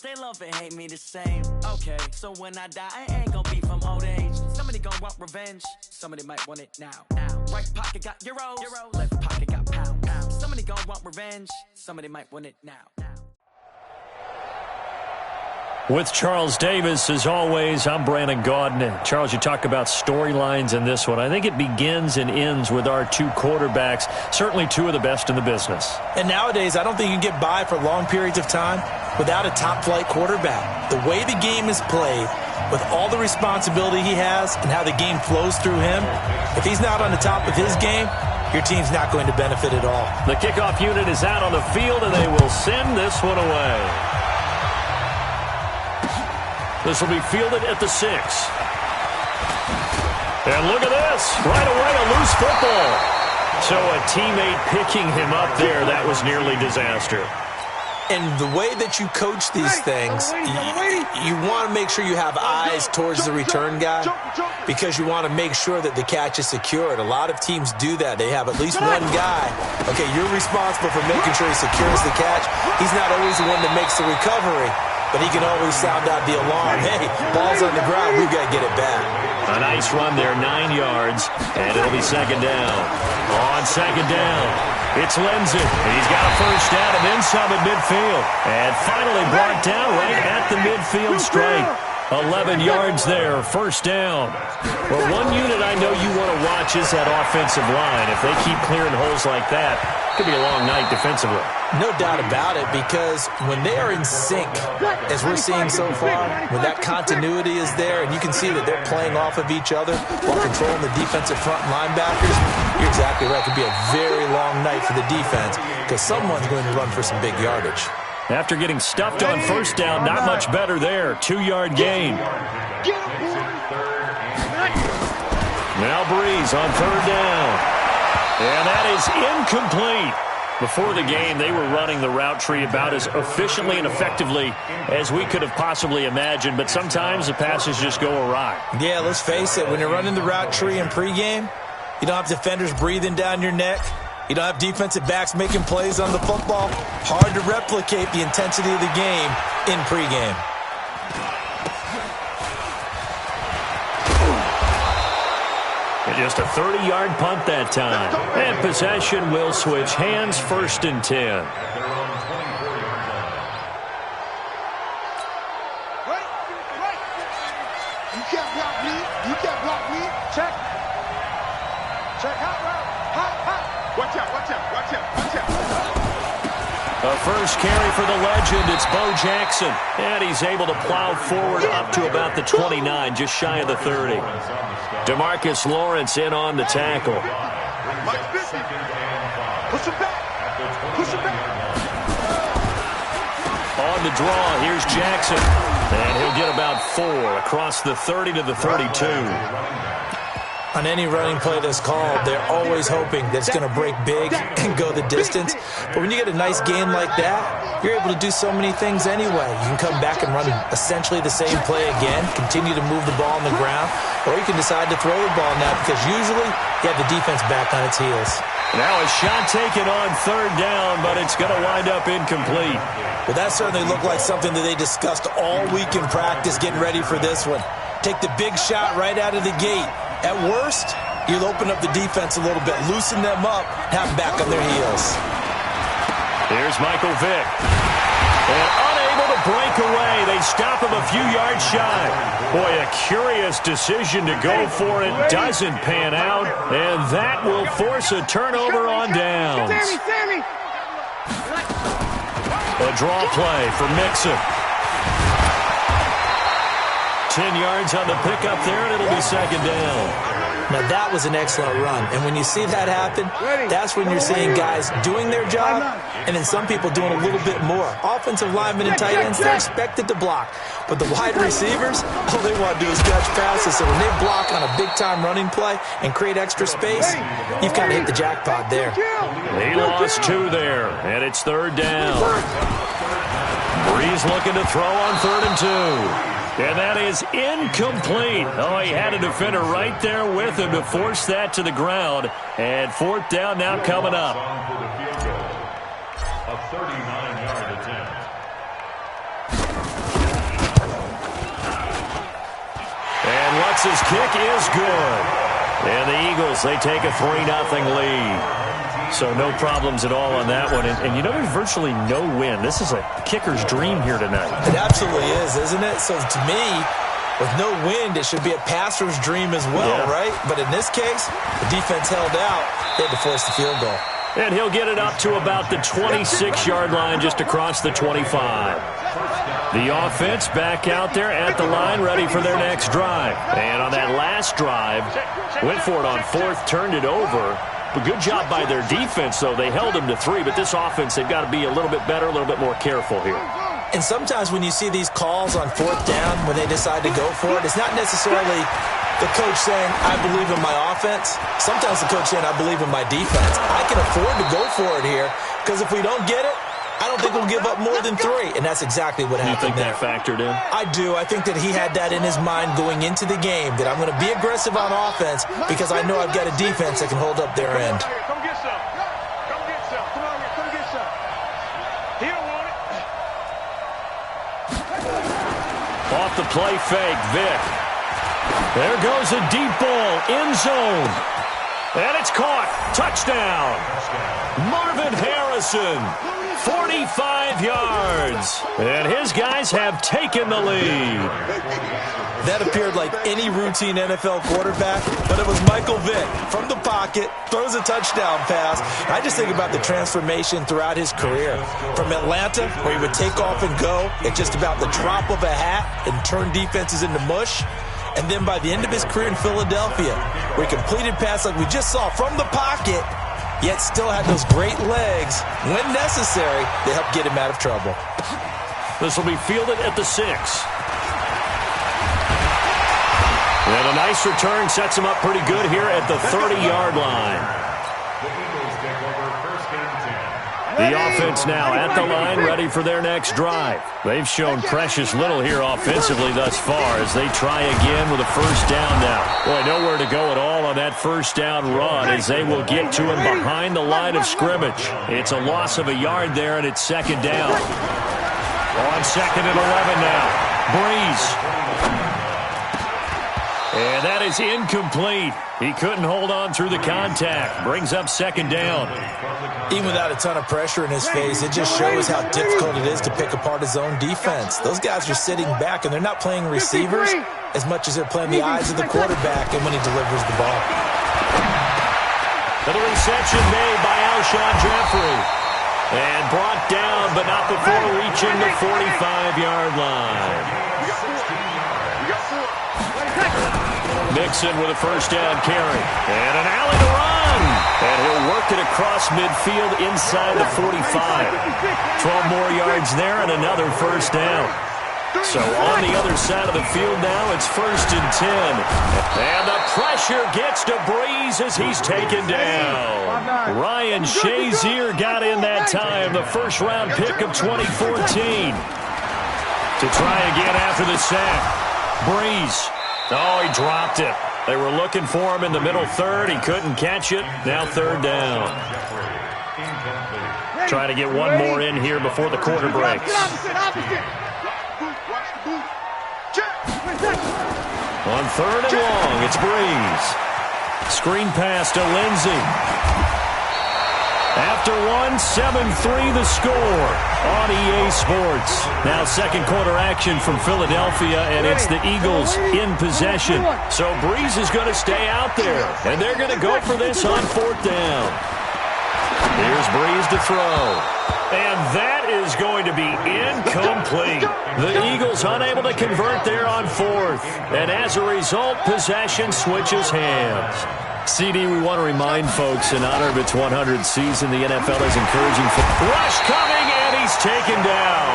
They love and hate me the same. Okay, so when I die, I ain't gonna be from old age. Somebody gonna want revenge. Somebody might want it now. Right pocket got euros. Left pocket got pounds. Somebody gonna want revenge. Somebody might want it now. With Charles Davis, as always, I'm Brandon Gaudin. Charles, you talk about storylines in this one. I think it begins and ends with our two quarterbacks, certainly two of the best in the business. And nowadays, I don't think you can get by for long periods of time without a top-flight quarterback. The way the game is played, with all the responsibility he has and how the game flows through him, if he's not on the top of his game, your team's not going to benefit at all. The kickoff unit is out on the field, and they will send this one away. This will be fielded at the 6. And look at this. Right away, a loose football. So a teammate picking him up there, that was nearly disaster. And the way that you coach these things, you want to make sure you have eyes towards the return guy because you want to make sure that the catch is secured. A lot of teams do that. They have at least one guy. Okay, you're responsible for making sure he secures the catch. He's not always the one that makes the recovery, but he can always sound out the alarm. Hey, ball's on the ground. We've got to get it back. A nice run there, 9 yards, and it'll be second down. On second down, it's Lindsey, and he's got a first down and then some at midfield. And finally brought down right at the midfield stripe. 11 yards there, first down. Well, one unit I know you want to watch is that offensive line. If they keep clearing holes like that, it could be a long night defensively. No doubt about it, because when they are in sync, as we're seeing so far, when that continuity is there and you can see that they're playing off of each other while controlling the defensive front linebackers, you're exactly right. It could be a very long night for the defense because someone's going to run for some big yardage. After getting stuffed on first down, not much better there. 2-yard gain. Now Breeze on third down. And that is incomplete. Before the game, they were running the route tree about as efficiently and effectively as we could have possibly imagined, but sometimes the passes just go awry. Yeah, let's face it. When you're running the route tree in pregame, you don't have defenders breathing down your neck. You don't have defensive backs making plays on the football. Hard to replicate the intensity of the game in pregame. Just a 30-yard punt that time. And possession will switch hands, first and 10. Wait. You can't block me. You can't block me. Check. Check. Hot. Watch out. A first carry for the legend. It's Bo Jackson. And he's able to plow forward up to about the 29, just shy of the 30. DeMarcus Lawrence in on the tackle. Push him back. On the draw, here's Jackson. And he'll get about 4 across the 30 to the 32. On any running play that's called, they're always hoping that it's going to break big and go the distance. But when you get a nice gain like that, you're able to do so many things anyway. You can come back and run essentially the same play again, continue to move the ball on the ground, or you can decide to throw the ball now because usually you have the defense back on its heels. Now a shot taken on third down, but it's going to wind up incomplete. Well, that certainly looked like something that they discussed all week in practice getting ready for this one. Take the big shot right out of the gate. At worst, you'll open up the defense a little bit, loosen them up, have them back on their heels. Here's Michael Vick. And unable to break away. They stop him a few yards shy. Boy, a curious decision to go for it. Doesn't pan out. And that will force a turnover on downs. A draw play for Mixon. 10 yards on the pickup there, and it'll be second down. Now, that was an excellent run. And when you see that happen, that's when you're seeing guys doing their job and then some people doing a little bit more. Offensive linemen and tight ends, they're expected to block. But the wide receivers, all they want to do is catch passes. So when they block on a big-time running play and create extra space, you've kind of hit the jackpot there. He lost 2 there, and it's third down. Breeze looking to throw on 3rd and 2. And that is incomplete. Oh, he had a defender right there with him to force that to the ground. And 4th down now coming up. A 39-yard attempt. Makes his kick is good. And the Eagles, they take a 3-0 lead. So no problems at all on that one. And you know, there's virtually no win. This is a kicker's dream here tonight. It absolutely is, isn't it? So to me, with no wind, it should be a passer's dream as well, right? But in this case, the defense held out. They had to force the field goal. And he'll get it up to about the 26-yard line, just across the 25. The offense back out there at the line, ready for their next drive. And on that last drive, went for it on fourth, turned it over. But good job by their defense, though. They held them to 3, but this offense, they've got to be a little bit better, a little bit more careful here. And sometimes when you see these calls on fourth down, when they decide to go for it, it's not necessarily the coach saying, I believe in my offense. Sometimes the coach saying, I believe in my defense. I can afford to go for it here, because if we don't get it, I don't think we'll give up more than 3. And that's exactly what happened there. You think that factored in? I do. I think that he had that in his mind going into the game, that I'm going to be aggressive on offense because I know I've got a defense that can hold up their end. Come get some. Come get some. Come on here. Come get some. He don't want it. Off the play fake, Vic. There goes a deep ball, end zone. And it's caught. Touchdown. Marvin Harrison. 45 yards. And his guys have taken the lead. That appeared like any routine NFL quarterback, but it was Michael Vick from the pocket, throws a touchdown pass. I just think about the transformation throughout his career. From Atlanta, where he would take off and go at just about the drop of a hat and turn defenses into mush. And then by the end of his career in Philadelphia, where he completed pass like we just saw from the pocket, yet still had those great legs. When necessary, they help get him out of trouble. This will be fielded at the 6. And a nice return sets him up pretty good here at the 30-yard line. The offense now at the line, ready for their next drive. They've shown precious little here offensively thus far as they try again with a first down now. Boy, nowhere to go at all on that first down run as they will get to him behind the line of scrimmage. It's a loss of a yard there, and it's second down. On second and 11 now. Breeze. And that is incomplete. He couldn't hold on through the contact. Brings up second down. Even without a ton of pressure in his face, it just shows how difficult it is to pick apart his own defense. Those guys are sitting back, and they're not playing receivers as much as they're playing the eyes of the quarterback and when he delivers the ball. The reception made by Alshon Jeffrey. And brought down, but not before reaching the 45-yard line. Mixon with a first down carry. And an alley to run. And he'll work it across midfield inside the 45. 12 more yards there and another first down. So on the other side of the field now, it's first and 10. And the pressure gets to Breeze as he's taken down. Ryan Shazier got in that time, the first-round pick of 2014. To try again after the sack. Breeze. Oh, he dropped it. They were looking for him in the middle third. He couldn't catch it. Now third down. Trying to get one more in here before the quarter breaks. On third and long, it's Breeze. Screen pass to Lindsey. After one, 7-3 the score on EA Sports. Now second quarter action from Philadelphia, and it's the Eagles in possession. So Breeze is going to stay out there, and they're going to go for this on fourth down. Here's Breeze to throw. And that is going to be incomplete. The Eagles unable to convert there on fourth. And as a result, possession switches hands. CD, we want to remind folks in honor of its 100th season, the NFL is encouraging for rush coming, and he's taken down.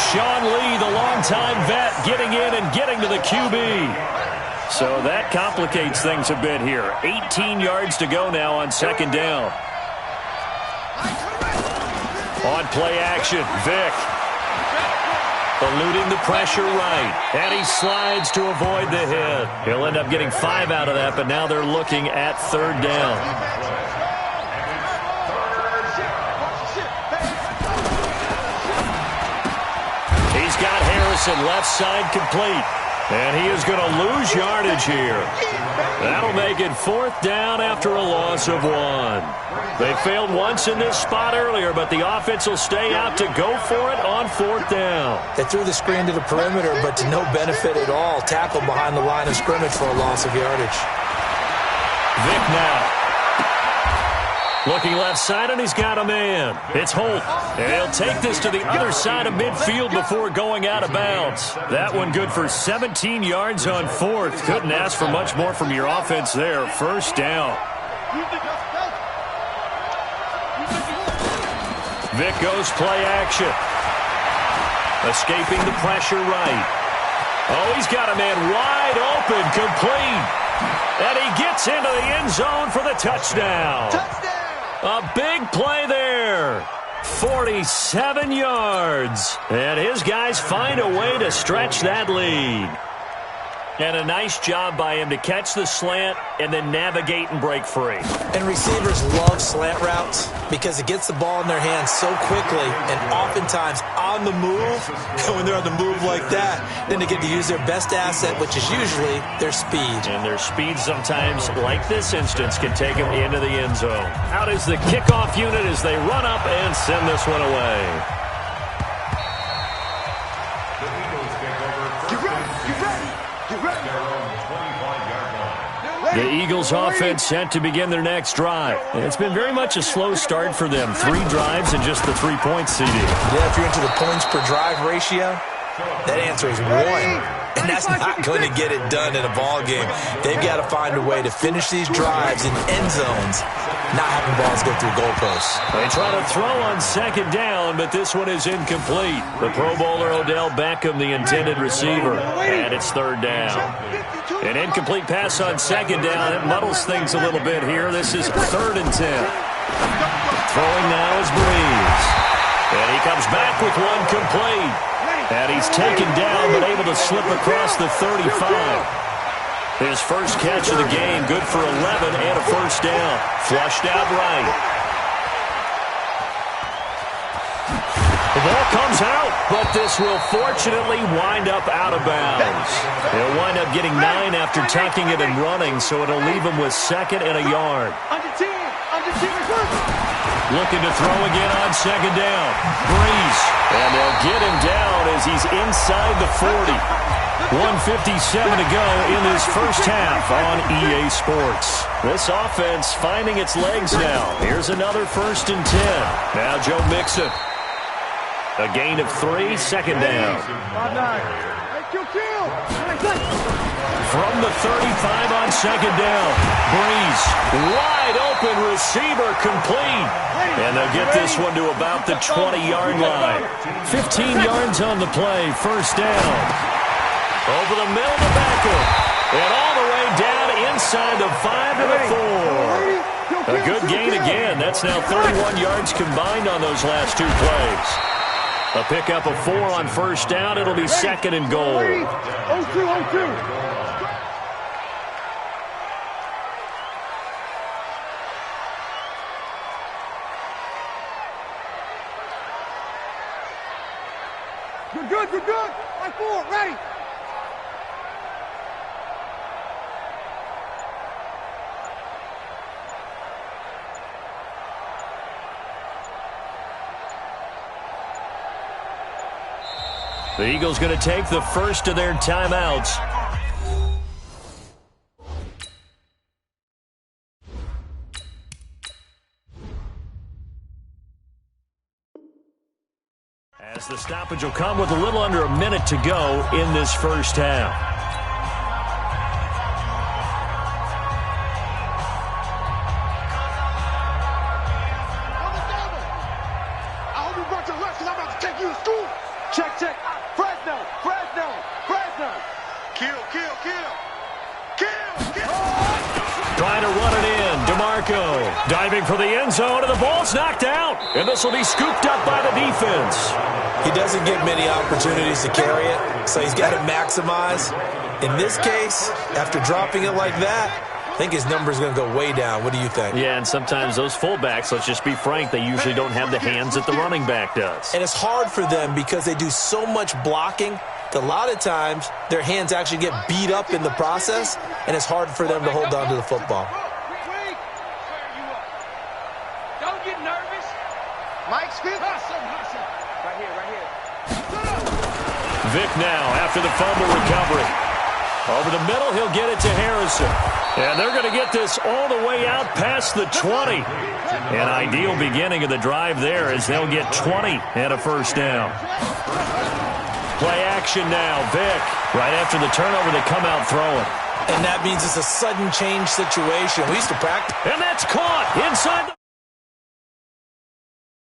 Sean Lee, the longtime vet, getting in and getting to the QB. So that complicates things a bit here. 18 yards to go now on second down. On play action, Vic. Eluding the pressure right. And he slides to avoid the hit. He'll end up getting 5 out of that, but now they're looking at third down. He's got Harrison left side complete. And he is going to lose yardage here. That'll make it 4th down after a loss of 1. They failed once in this spot earlier, but the offense will stay out to go for it on 4th down. They threw the screen to the perimeter, but to no benefit at all. Tackled behind the line of scrimmage for a loss of yardage. Vick now. Looking left side, and he's got a man. It's Holt. And he'll take this to the other side of midfield before going out of bounds. That one good for 17 yards on 4th. Couldn't ask for much more from your offense there. 1st down. Vick goes play action. Escaping the pressure right. Oh, he's got a man wide open, complete. And he gets into the end zone for the touchdown. A big play there. 47 yards. And his guys find a way to stretch that lead. And a nice job by him to catch the slant and then navigate and break free. And receivers love slant routes because it gets the ball in their hands so quickly and oftentimes on the move. And when they're on the move like that, then they get to use their best asset, which is usually their speed. And their speed sometimes, like this instance, can take them into the end zone. Out is the kickoff unit as they run up and send this one away. The Eagles offense set to begin their next drive. And it's been very much a slow start for them. 3 drives and just the 3 points, CD. Yeah, if you're into the points per drive ratio, that answer is 1. And that's not going to get it done in a ball game. They've got to find a way to finish these drives in end zones, not having balls go through goalposts. They try to throw on 2nd down, but this one is incomplete. The Pro Bowler Odell Beckham, the intended receiver, and it's 3rd down. An incomplete pass on 2nd down. It muddles things a little bit here. This is 3rd and 10. Throwing now is Breeze. And he comes back with one complete. And he's taken down, but able to slip across the 35. His first catch of the game, good for 11 and a 1st down. Flushed out right. The ball comes out, but this will fortunately wind up out of bounds. He'll wind up getting 9 after tucking it and running, so it'll leave him with 2nd and a yard. Looking to throw again on 2nd down. Breeze. And they'll get him down as he's inside the 40. 1:57 to go in this first half on EA Sports. This offense finding its legs now. Here's another 1st and 10. Now Joe Mixon. A gain of 3, 2nd down. From the 35 on 2nd down. Breeze. Wide open receiver complete. And they'll get this one to about the 20-yard line. 15 yards on the play. 1st down. Over the middle to Beckham. And all the way down inside the 5 to the 4. A good gain again. That's now 31 yards combined on those last 2 plays. A pickup of 4 on 1st down. It'll be 2nd and goal. 0-2. You're good. Right forward, ready. The Eagles going to take the first of their timeouts. As the stoppage will come with a little under a minute to go in this first half. I hope you brought your lunch because I'm about to take you to school. Check. Fresno. Kill. Trying to run it in. DeMarco diving for the end zone, and the ball's knocked out. And this will be scooped up by the defense. He doesn't get many opportunities to carry it, so he's got to maximize. In this case, after dropping it like that, I think his number's going to go way down. What do you think? Yeah, and sometimes those fullbacks, let's just be frank, they usually don't have the hands that the running back does. And it's hard for them because they do so much blocking a lot of times their hands actually get beat up in the process, and it's hard for them to hold on to the football. Don't get nervous. Mike, speak. Right here. Vic now after the fumble recovery. Over the middle, he'll get it to Harrison. And they're going to get this all the way out past the 20. An ideal beginning of the drive there as they'll get 20 and a first down. Play action now. Vic, right after the turnover, they come out throwing. And that means it's a sudden change situation. We used to practice. And that's caught inside the